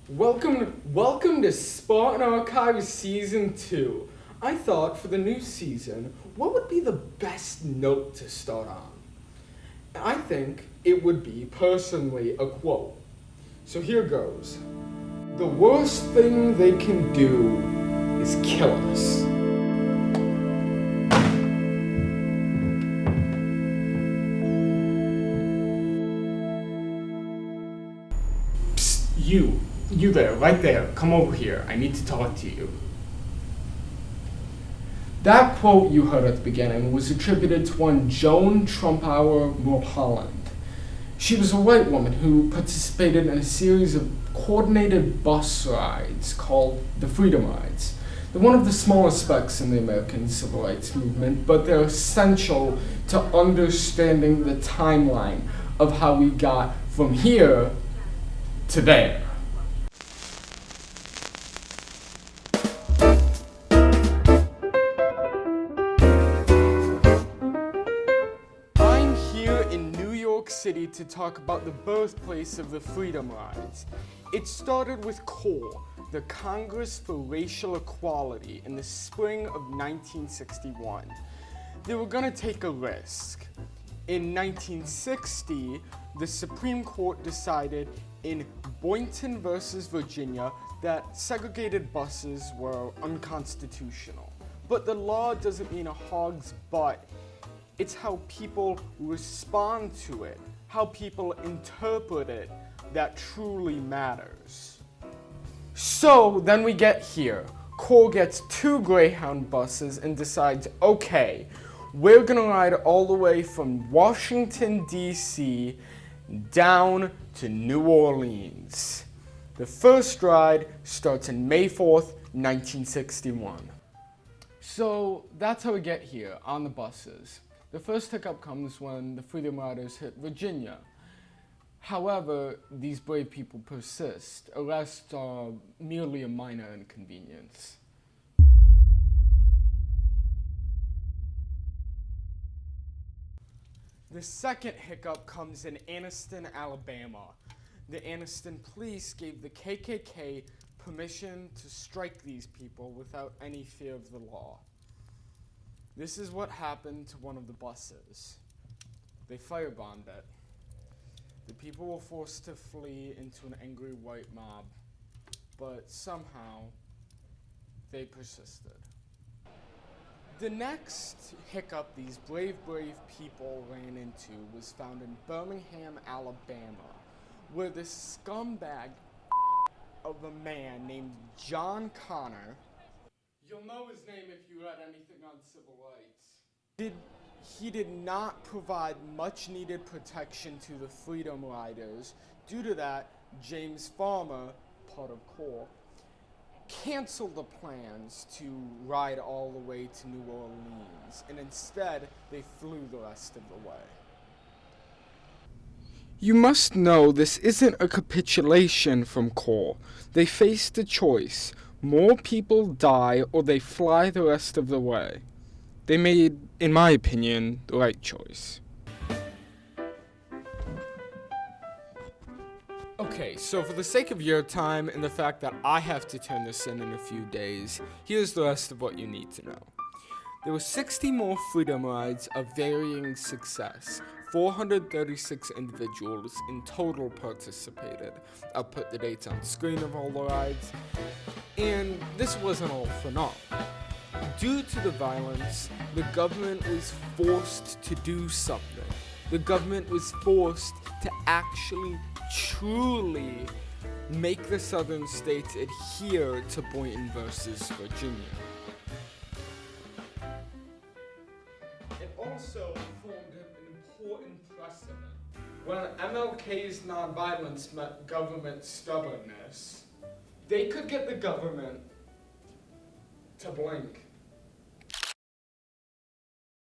Welcome to Spartan Archives Season 2. I thought for the new season, what would be the best note to start on? I think it would be, personally, a quote. So here goes. The worst thing they can do is kill us. Psst, you there, right there, come over here. I need to talk to you. That quote you heard at the beginning was attributed to one Joan Trumpauer Mulholland. She was a white woman who participated in a series of coordinated bus rides called the Freedom Rides. They're one of the smallest specks in the American civil rights movement, but they're essential to understanding the timeline of how we got from here to there. I'm here in New York City to talk about the birthplace of the Freedom Rides. It started with CORE, the Congress for Racial Equality, in the spring of 1961. They were going to take a risk. In 1960, the Supreme Court decided in Boynton versus Virginia that segregated buses were unconstitutional. But the law doesn't mean a hog's butt. It's how people respond to it, how people interpret it, that truly matters. So then we get here. Cole gets 2 Greyhound buses and decides, okay, we're gonna ride all the way from Washington, D.C. down to New Orleans. The first ride starts on May 4th, 1961. So that's how we get here, on the buses. The first hiccup comes when the Freedom Riders hit Virginia. However, these brave people persist. Arrests are merely a minor inconvenience. The second hiccup comes in Anniston, Alabama. The Anniston police gave the KKK permission to strike these people without any fear of the law. This is what happened to one of the buses. They firebombed it. The people were forced to flee into an angry white mob, but somehow they persisted. The next hiccup these brave people ran into was found in Birmingham, Alabama, where this scumbag of a man named John Connor, you'll know his name if you read anything on civil rights, he did not provide much needed protection to the Freedom Riders. Due to that, James Farmer, part of CORE, canceled the plans to ride all the way to New Orleans, and instead they flew the rest of the way. You must know this isn't a capitulation from CORE. They faced a choice. More people die or they fly the rest of the way. They made, in my opinion, the right choice. Okay, so for the sake of your time and the fact that I have to turn this in a few days, here's the rest of what you need to know. There were 60 more Freedom Rides of varying success. 436 individuals in total participated. I'll put the dates on screen of all the rides. And this wasn't all for naught. Due to the violence, the government was forced to do something. The government was forced to actually, truly make the southern states adhere to Boynton versus Virginia. It also formed an important precedent. When MLK's nonviolence met government stubbornness, they could get the government to blink.